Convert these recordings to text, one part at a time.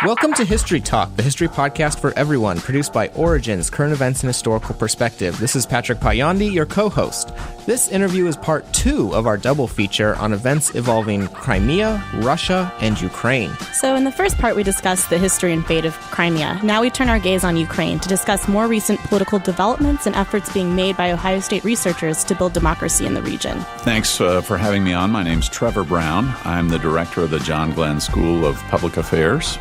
Welcome to History Talk, the history podcast for everyone, produced by Origins, Current Events and Historical Perspective. This is Patrick Potyondy, your co-host. This interview is part 2 of our double feature on events involving Crimea, Russia, and Ukraine. So in the first part, we discussed the history and fate of Crimea. Now we turn our gaze on Ukraine to discuss more recent political developments and efforts being made by Ohio State researchers to build democracy in the region. Thanks for having me on. My name's Trevor Brown. I'm the director of the John Glenn School of Public Affairs.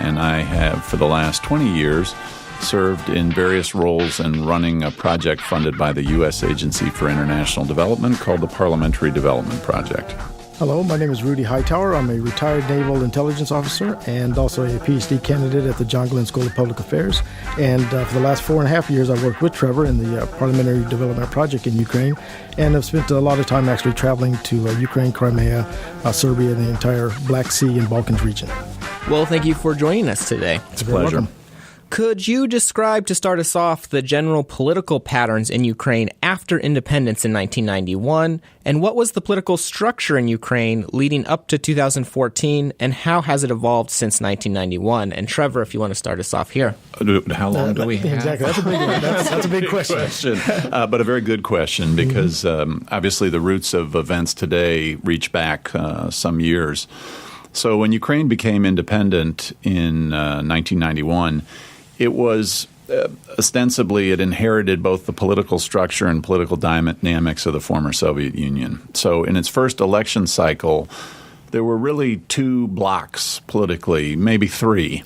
And I have, for the last 20 years, served in various roles in running a project funded by the U.S. Agency for International Development called the Parliamentary Development Project. Hello, my name is Rudy Hightower. I'm a retired naval intelligence officer and also a PhD candidate at the John Glenn School of Public Affairs. And for the last 4.5 years, I've worked with Trevor in the Parliamentary Development Project in Ukraine, and I've spent a lot of time actually traveling to Ukraine, Crimea, Serbia, and the entire Black Sea and Balkans region. Well, thank you for joining us today. It's a pleasure. Welcome. Could you describe, to start us off, the general political patterns in Ukraine after independence in 1991, and what was the political structure in Ukraine leading up to 2014, and how has it evolved since 1991? And Trevor, if you want to start us off here. How long do we have? Exactly. That's a big one. That's a big question. But a very good question, because obviously the roots of events today reach back some years. So when Ukraine became independent in 1991, it was ostensibly, it inherited both the political structure and political dynamics of the former Soviet Union. So in its first election cycle, there were really 2 blocks politically, maybe 3.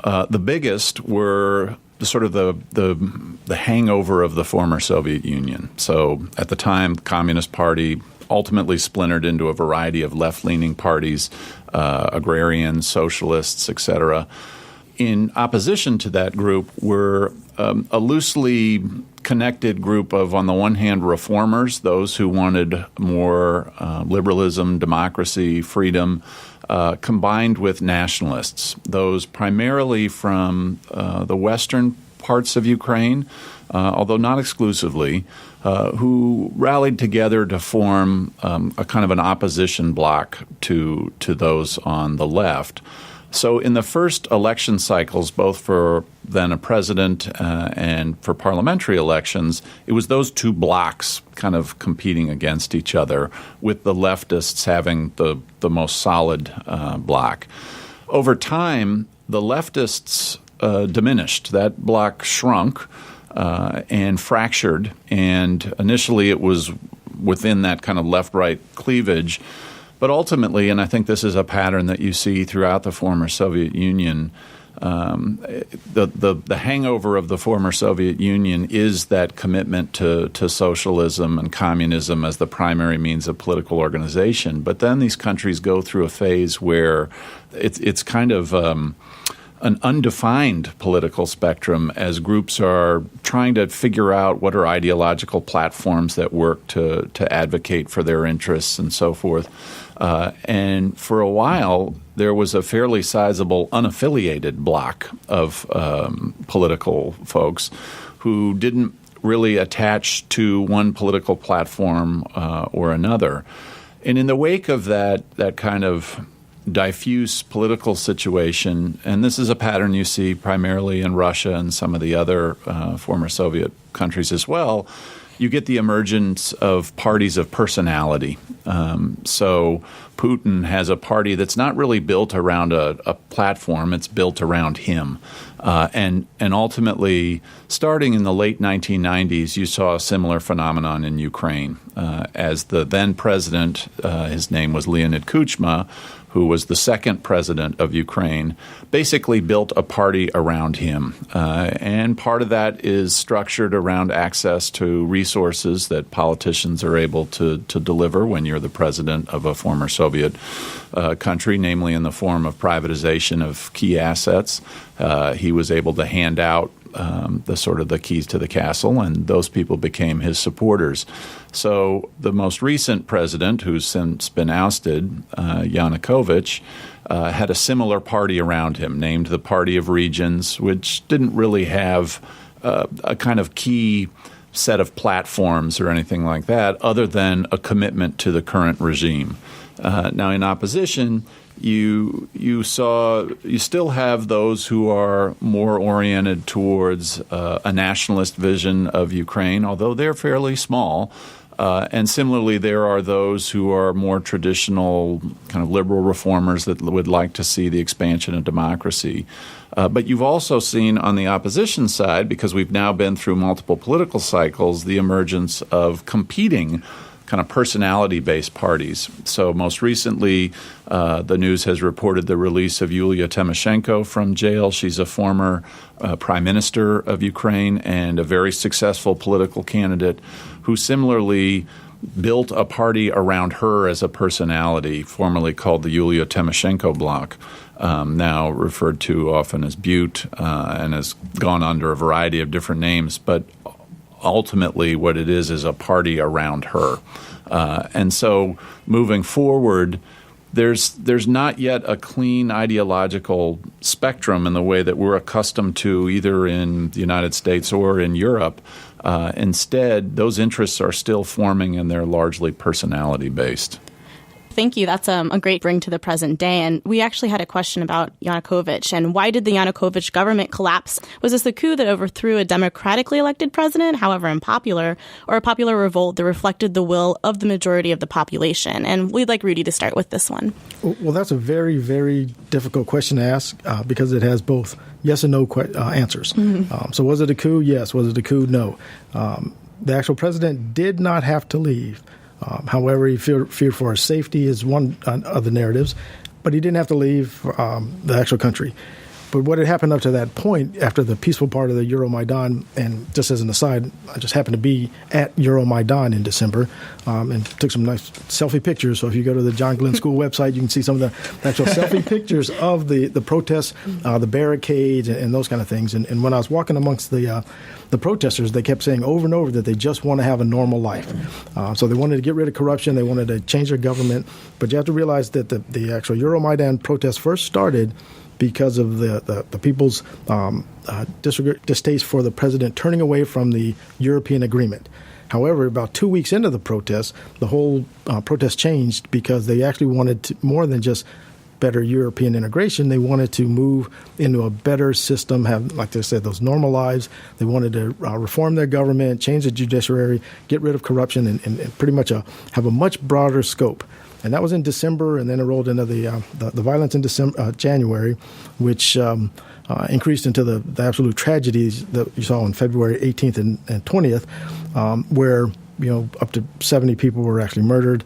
The biggest were sort of the hangover of the former Soviet Union. So at the time, the Communist Party ultimately splintered into a variety of left-leaning parties, agrarians, socialists, etc. In opposition to that group were a loosely connected group of, on the one hand, reformers, those who wanted more liberalism, democracy, freedom, combined with nationalists, those primarily from the western parts of Ukraine, although not exclusively, who rallied together to form a kind of an opposition bloc to those on the left. So in the first election cycles, both for then a president and for parliamentary elections, it was those 2 blocs kind of competing against each other, with the leftists having the most solid bloc. Over time, the leftists diminished. That bloc shrunk and fractured, and initially it was within that kind of left-right cleavage. But ultimately, and I think this is a pattern that you see throughout the former Soviet Union, the hangover of the former Soviet Union is that commitment to socialism and communism as the primary means of political organization. But then these countries go through a phase where it's kind of an undefined political spectrum as groups are trying to figure out what are ideological platforms that work to advocate for their interests and so forth. And for a while, there was a fairly sizable unaffiliated bloc of political folks who didn't really attach to one political platform or another. And in the wake of that kind of diffuse political situation, and this is a pattern you see primarily in Russia and some of the other former Soviet countries as well, you get the emergence of parties of personality. So Putin has a party that's not really built around a platform, it's built around him. And ultimately, starting in the late 1990s, you saw a similar phenomenon in Ukraine. As the then president, his name was Leonid Kuchma, who was the second president of Ukraine, basically built a party around him. And part of that is structured around access to resources that politicians are able to deliver when you're the president of a former Soviet country, namely in the form of privatization of key assets. He was able to hand out the keys to the castle, and those people became his supporters. So the most recent president, who's since been ousted, Yanukovych, had a similar party around him, named the Party of Regions, which didn't really have a kind of key set of platforms or anything like that, other than a commitment to the current regime. Now, in opposition, you still have those who are more oriented towards a nationalist vision of Ukraine, although they're fairly small. And similarly, there are those who are more traditional kind of liberal reformers that would like to see the expansion of democracy. But you've also seen on the opposition side, because we've now been through multiple political cycles, the emergence of competing kind of personality-based parties. So most recently, the news has reported the release of Yulia Tymoshenko from jail. She's a former prime minister of Ukraine and a very successful political candidate who similarly built a party around her as a personality, formerly called the Yulia Tymoshenko bloc, now referred to often as Butte, and has gone under a variety of different names. But ultimately what it is a party around her. And so moving forward, there's not yet a clean ideological spectrum in the way that we're accustomed to either in the United States or in Europe. Instead, those interests are still forming and they're largely personality-based. Thank you. That's a great bring to the present day. And we actually had a question about Yanukovych and why did the Yanukovych government collapse? Was this a coup that overthrew a democratically elected president, however unpopular, or a popular revolt that reflected the will of the majority of the population? And we'd like Rudy to start with this one. Well, that's a very, very difficult question to ask because it has both yes and no answers. Mm-hmm. So was it a coup? Yes. Was it a coup? No. The actual president did not have to leave. However, he feared for his safety is one of the narratives, but he didn't have to leave the actual country. But what had happened up to that point, after the peaceful part of the Euromaidan, and just as an aside, I just happened to be at Euromaidan in December and took some nice selfie pictures. So if you go to the John Glenn School website, you can see some of the actual selfie pictures of the protests, the barricades, and those kind of things. And when I was walking amongst the protesters, they kept saying over and over that they just want to have a normal life. So they wanted to get rid of corruption. They wanted to change their government. But you have to realize that the actual Euromaidan protests first started because of the people's distaste for the president turning away from the European agreement. However, about 2 weeks into the protest, the whole protest changed because they actually wanted more than just better European integration. They wanted to move into a better system, have, like they said, those normal lives. They wanted to reform their government, change the judiciary, get rid of corruption, and pretty much have a much broader scope. And that was in December, and then it rolled into the violence in January, which increased into the absolute tragedies that you saw on February 18th and 20th, where up to 70 people were actually murdered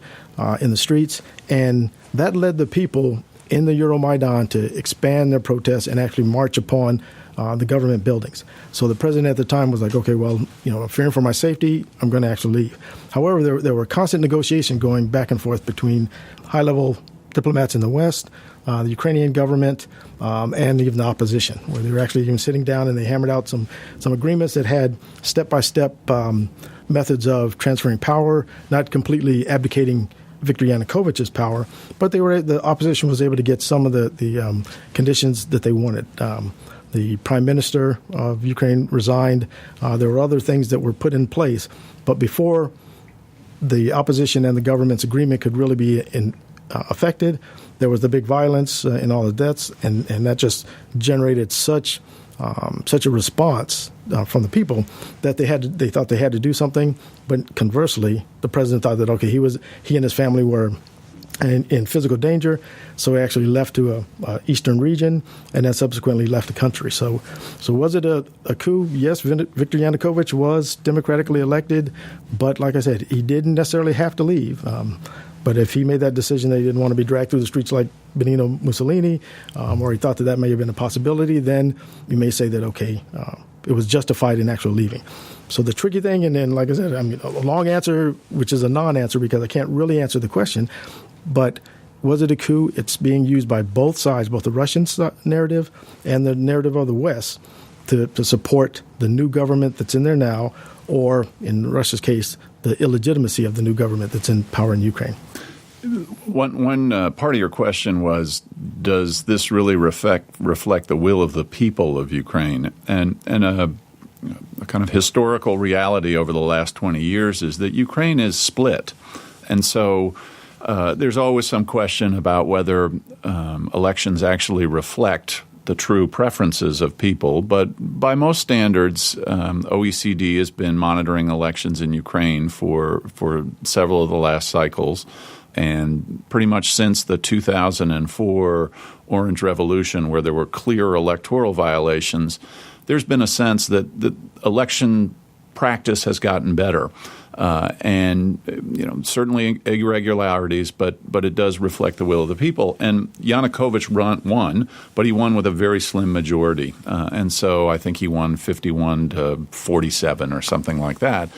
in the streets, and that led the people in the Euromaidan to expand their protests and actually march upon the government buildings. So the president at the time was like, okay, well, I'm fearing for my safety, I'm going to actually leave. However, there were constant negotiations going back and forth between high-level diplomats in the West, the Ukrainian government, and even the opposition, where they were actually even sitting down and they hammered out some agreements that had step-by-step methods of transferring power, not completely abdicating Viktor Yanukovych's power, but the opposition was able to get some of the conditions that they wanted. The prime minister of Ukraine resigned. There were other things that were put in place. But before the opposition and the government's agreement could really be affected, there was the big violence and all the deaths, and that just generated such a response from the people that they thought they had to do something. But conversely, the president thought that, okay, he and his family were in physical danger, so he actually left to a eastern region and then subsequently left the country. So was it a coup? Yes, Viktor Yanukovych was democratically elected, but like I said, he didn't necessarily have to leave. But if he made that decision that he didn't want to be dragged through the streets like Benito Mussolini, or he thought that may have been a possibility, then you may say that, okay, it was justified in actually leaving. So the tricky thing, and then, like I said, a long answer, which is a non-answer because I can't really answer the question, but was it a coup? It's being used by both sides, both the Russian narrative and the narrative of the West, to support the new government that's in there now, or in Russia's case, the illegitimacy of the new government that's in power in Ukraine. One part of your question was, does this really reflect the will of the people of Ukraine? And a kind of historical reality over the last 20 years is that Ukraine is split. And so there's always some question about whether elections actually reflect the true preferences of people. But by most standards, OECD has been monitoring elections in Ukraine for several of the last cycles. And pretty much since the 2004 Orange Revolution, where there were clear electoral violations, there's been a sense that the election practice has gotten better. And certainly irregularities, but it does reflect the will of the people. And Yanukovych won, but he won with a very slim majority. And so I think he won 51 to 47 or something like that,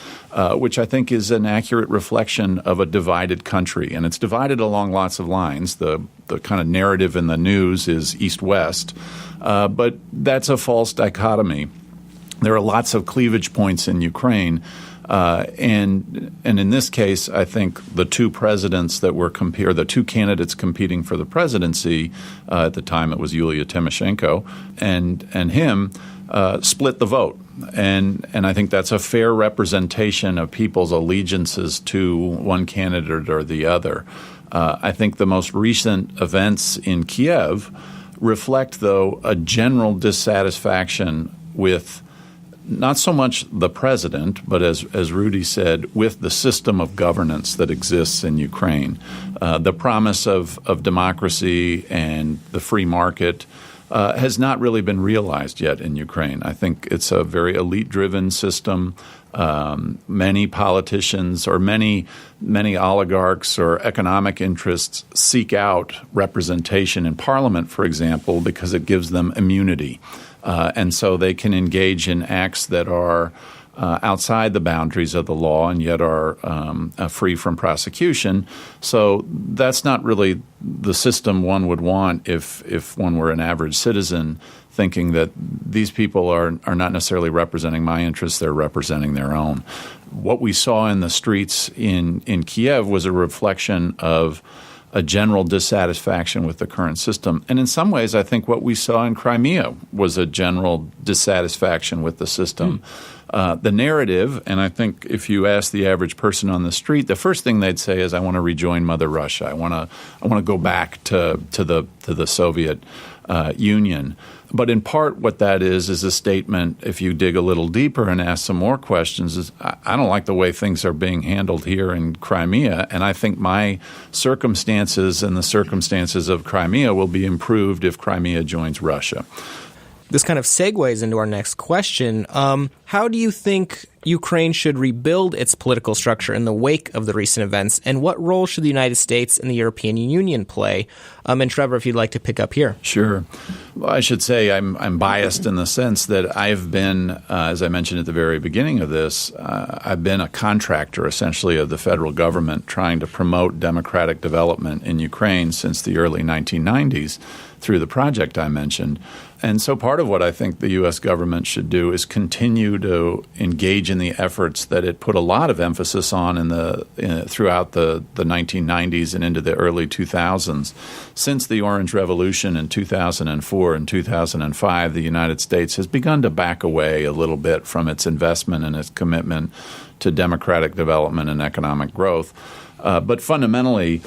which I think is an accurate reflection of a divided country. And it's divided along lots of lines. The kind of narrative in the news is east-west, but that's a false dichotomy. There are lots of cleavage points in Ukraine. And in this case, I think the two presidents that were the two candidates competing for the presidency at the time, it was Yulia Tymoshenko and him, split the vote. And I think that's a fair representation of people's allegiances to one candidate or the other. I think the most recent events in Kiev reflect, though, a general dissatisfaction with not so much the president, but as Rudy said, with the system of governance that exists in Ukraine. The promise of democracy and the free market has not really been realized yet in Ukraine. I think it's a very elite-driven system. Many politicians or many oligarchs or economic interests seek out representation in parliament, for example, because it gives them immunity. And so they can engage in acts that are outside the boundaries of the law and yet are free from prosecution. So that's not really the system one would want if one were an average citizen, thinking that these people are not necessarily representing my interests, they're representing their own. What we saw in the streets in Kiev was a reflection of a general dissatisfaction with the current system. And in some ways, I think what we saw in Crimea was a general dissatisfaction with the system. The narrative, and I think if you ask the average person on the street, the first thing they'd say is, I want to rejoin Mother Russia. I want to go back to the Soviet Union. But in part what that is a statement, if you dig a little deeper and ask some more questions, is I don't like the way things are being handled here in Crimea, and I think my circumstances and the circumstances of Crimea will be improved if Crimea joins Russia. This kind of segues into our next question. How do you think Ukraine should rebuild its political structure in the wake of the recent events, and what role should the United States and the European Union play? And Trevor, if you'd like to pick up here. Sure. Well, I should say I'm biased in the sense that I've been, as I mentioned at the very beginning of this, I've been a contractor essentially of the federal government trying to promote democratic development in Ukraine since the early 1990s through the project I mentioned. And so part of what I think the U.S. government should do is continue to engage in the efforts that it put a lot of emphasis on throughout the 1990s and into the early 2000s. Since the Orange Revolution in 2004 and 2005, the United States has begun to back away a little bit from its investment and its commitment to democratic development and economic growth. But fundamentally,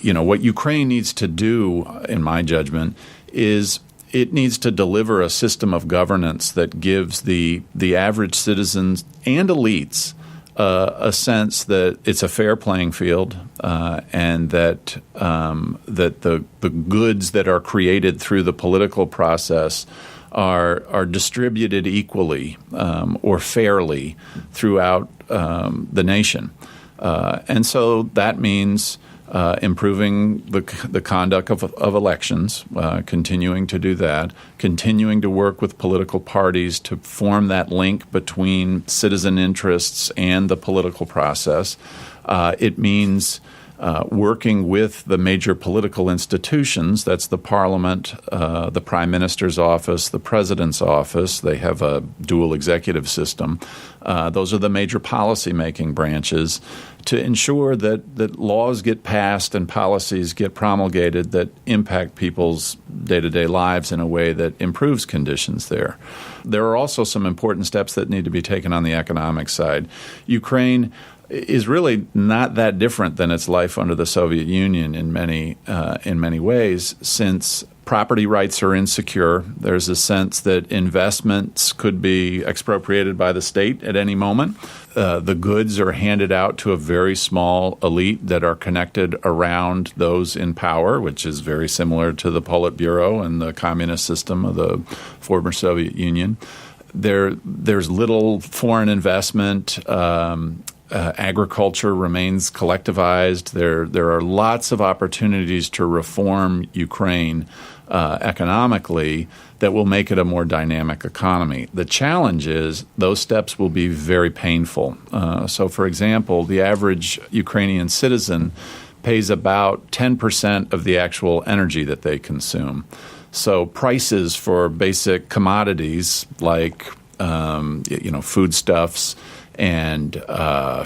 what Ukraine needs to do, in my judgment, is it needs to deliver a system of governance that gives the average citizens and elites a sense that it's a fair playing field and that the goods that are created through the political process are distributed equally or fairly throughout the nation. And so that means improving the conduct of elections, continuing to do that, continuing to work with political parties to form that link between citizen interests and the political process. It means working with the major political institutions. That's the parliament, the prime minister's office, the president's office. They have a dual executive system. Those are the major policy-making branches to ensure that laws get passed and policies get promulgated that impact people's day-to-day lives in a way that improves conditions there. There are also some important steps that need to be taken on the economic side. Ukraine is really not that different than its life under the Soviet Union in many ways, since property rights are insecure. There's a sense that investments could be expropriated by the state at any moment. The goods are handed out to a very small elite that are connected around those in power, which is very similar to the Politburo and the communist system of the former Soviet Union. There's little foreign investment. Agriculture remains collectivized. There are lots of opportunities to reform Ukraine economically that will make it a more dynamic economy. The challenge is those steps will be very painful. So, for example, the average Ukrainian citizen pays about 10% of the actual energy that they consume. So prices for basic commodities like foodstuffs and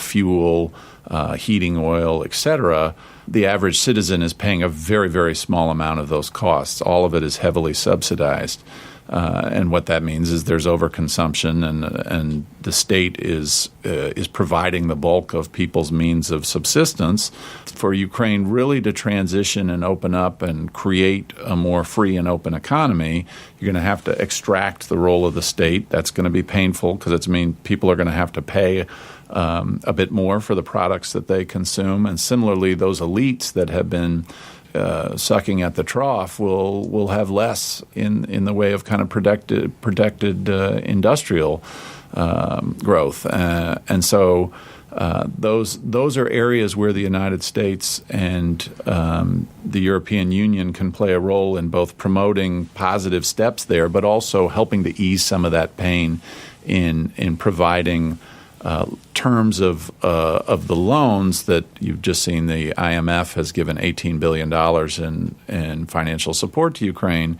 fuel, heating oil, etc., the average citizen is paying a very, very small amount of those costs. All of it is heavily subsidized. And what that means is there's overconsumption, and the state is providing the bulk of people's means of subsistence. For Ukraine really to transition and open up and create a more free and open economy, you're going to have to extract the role of the state. That's going to be painful because it means people are going to have to pay a bit more for the products that they consume. And similarly, those elites that have been sucking at the trough will have less in the way of kind of protected industrial growth, and so those are areas where the United States and the European Union can play a role in both promoting positive steps there, but also helping to ease some of that pain in providing terms of the loans that you've just seen. The IMF has given $18 billion in financial support to Ukraine,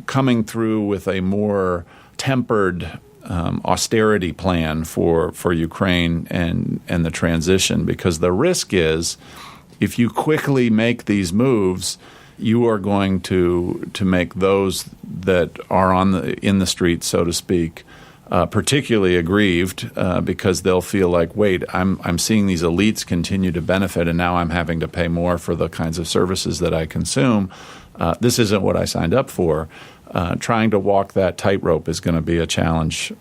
coming through with a more tempered austerity plan for Ukraine and the transition, because the risk is if you quickly make these moves, you are going to make those that are in the streets, so to speak, particularly aggrieved because they'll feel like, wait, I'm seeing these elites continue to benefit, and now I'm having to pay more for the kinds of services that I consume. This isn't what I signed up for. Trying to walk that tightrope is going to be a challenge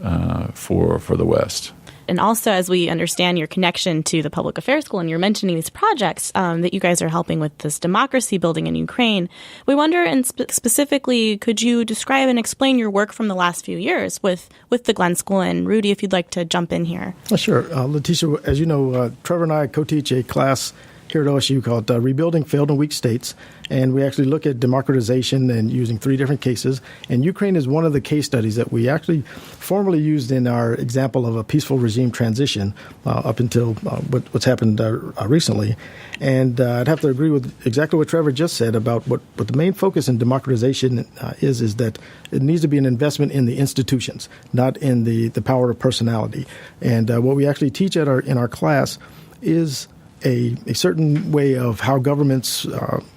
for the West. And also, as we understand your connection to the public affairs school, and you're mentioning these projects that you guys are helping with this democracy building in Ukraine, we wonder, and specifically, could you describe and explain your work from the last few years with the Glenn School? And Rudy, if you'd like to jump in here. Sure. Leticia, as you know, Trevor and I co-teach a class here at OSU called Rebuilding Failed and Weak States, and we actually look at democratization and using 3 different cases. And Ukraine is one of the case studies that we actually formally used in our example of a peaceful regime transition up until what's happened recently. And I'd have to agree with exactly what Trevor just said about what the main focus in democratization is that it needs to be an investment in the institutions, not in the power of personality. And what we actually teach in our class is a certain way of how governments,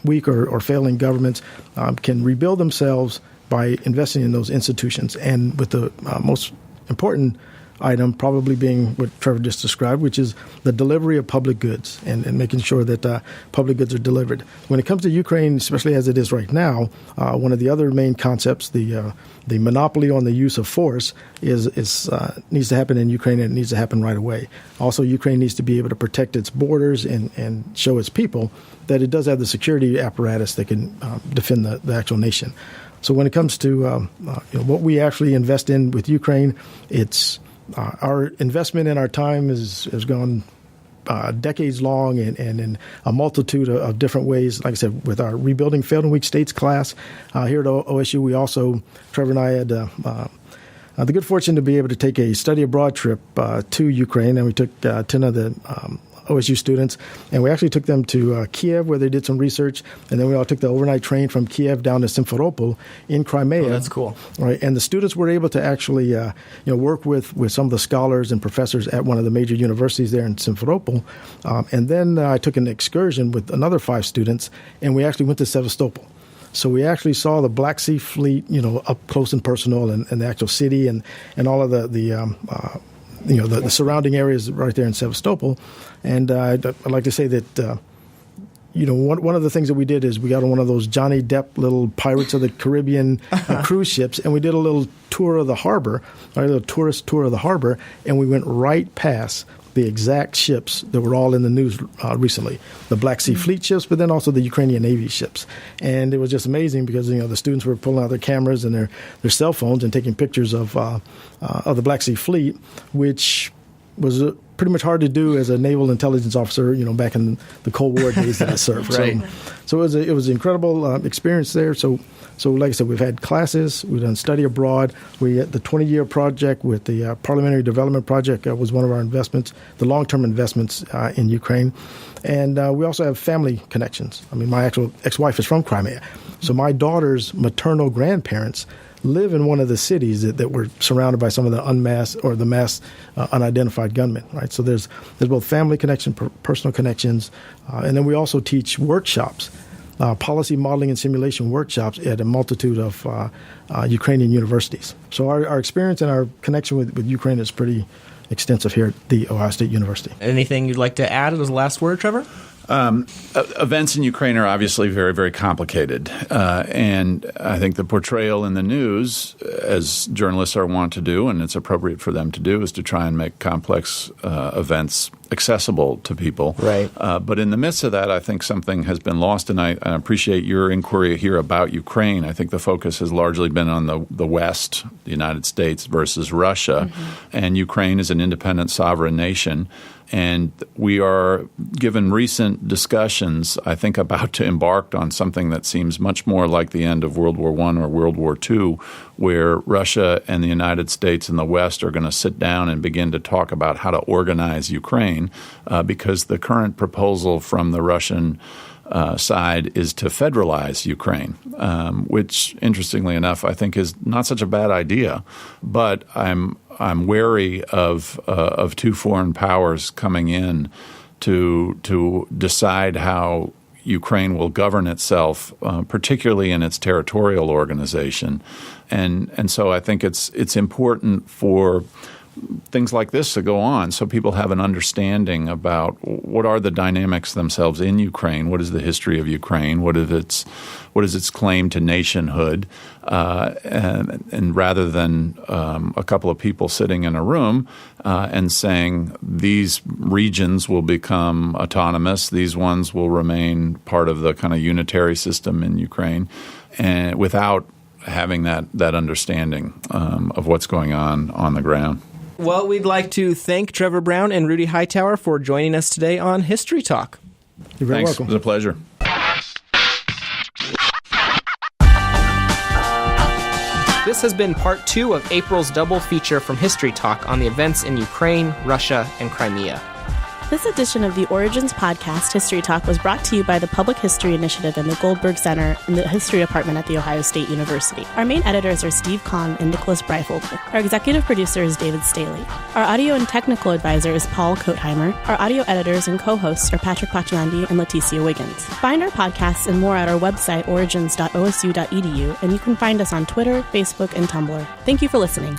weak or failing governments, can rebuild themselves by investing in those institutions. And with the most important item probably being what Trevor just described, which is the delivery of public goods and making sure that public goods are delivered. When it comes to Ukraine, especially as it is right now, one of the other main concepts, the monopoly on the use of force, needs to happen in Ukraine, and it needs to happen right away. Also, Ukraine needs to be able to protect its borders and show its people that it does have the security apparatus that can defend the actual nation. So when it comes to what we actually invest in with Ukraine, it's our investment in our time has gone decades long and in a multitude of different ways. Like I said, with our Rebuilding Failed and Weak States class here at OSU, we also, Trevor and I had the good fortune to be able to take a study abroad trip to Ukraine, and we took 10 of the OSU students, and we actually took them to Kiev, where they did some research, and then we all took the overnight train from Kiev down to Simferopol in Crimea. Oh, that's cool. Right, and the students were able to actually work with some of the scholars and professors at one of the major universities there in Simferopol, and then I took an excursion with another 5 students, and we actually went to Sevastopol. So we actually saw the Black Sea Fleet, up close and personal, and the actual city and all of the surrounding areas right there in Sevastopol. And I'd like to say that, one of the things that we did is we got on one of those Johnny Depp little Pirates of the Caribbean cruise ships, and we did a little tour of the harbor, a little tourist tour of the harbor, and we went right past the exact ships that were all in the news recently, the Black Sea Fleet ships, but then also the Ukrainian Navy ships. And it was just amazing because, the students were pulling out their cameras and their cell phones and taking pictures of the Black Sea Fleet, which was pretty much hard to do as a naval intelligence officer, back in the Cold War days that I served. Right. So it was an incredible experience there. So like I said, we've had classes, we've done study abroad. We had the 20-year project with the Parliamentary Development Project was one of our investments, the long-term investments in Ukraine. And we also have family connections. I mean, my actual ex-wife is from Crimea. So my daughter's maternal grandparents live in one of the cities that were surrounded by some of the unmasked or the masked unidentified gunmen, right? So there's both family connection, personal connections, and then we also teach workshops, policy modeling and simulation workshops at a multitude of Ukrainian universities. So our experience and our connection with Ukraine is pretty extensive here at the Ohio State University. Anything you'd like to add as a last word, Trevor? Events in Ukraine are obviously very, very complicated. And I think the portrayal in the news, as journalists are wont to do, and it's appropriate for them to do, is to try and make complex events accessible to people. Right. But in the midst of that, I think something has been lost, and I appreciate your inquiry here about Ukraine. I think the focus has largely been on the West, the United States versus Russia, and Ukraine is an independent sovereign nation. And we are, given recent discussions, I think about to embark on something that seems much more like the end of World War I or World War II, where Russia and the United States and the West are going to sit down and begin to talk about how to organize Ukraine, because the current proposal from the Russian side is to federalize Ukraine, which, interestingly enough, I think is not such a bad idea. But I'm wary of two foreign powers coming in to decide how Ukraine will govern itself, particularly in its territorial organization, and so I think it's important for things like this to go on so people have an understanding about what are the dynamics themselves in Ukraine, what is the history of Ukraine, what is its claim to nationhood, and rather than a couple of people sitting in a room and saying these regions will become autonomous, these ones will remain part of the kind of unitary system in Ukraine, and without having that understanding of what's going on the ground. Well, we'd like to thank Trevor Brown and Rudy Hightower for joining us today on History Talk. You're very Thanks. welcome. It was a pleasure. This has been part 2 of April's double feature from History Talk on the events in Ukraine, Russia, and Crimea. This edition of the Origins podcast, History Talk, was brought to you by the Public History Initiative and the Goldberg Center in the History Department at The Ohio State University. Our main editors are Steve Kahn and Nicholas Breifold. Our executive producer is David Staley. Our audio and technical advisor is Paul Kotheimer. Our audio editors and co-hosts are Patrick Potyondy and Leticia Wiggins. Find our podcasts and more at our website, origins.osu.edu, and you can find us on Twitter, Facebook, and Tumblr. Thank you for listening.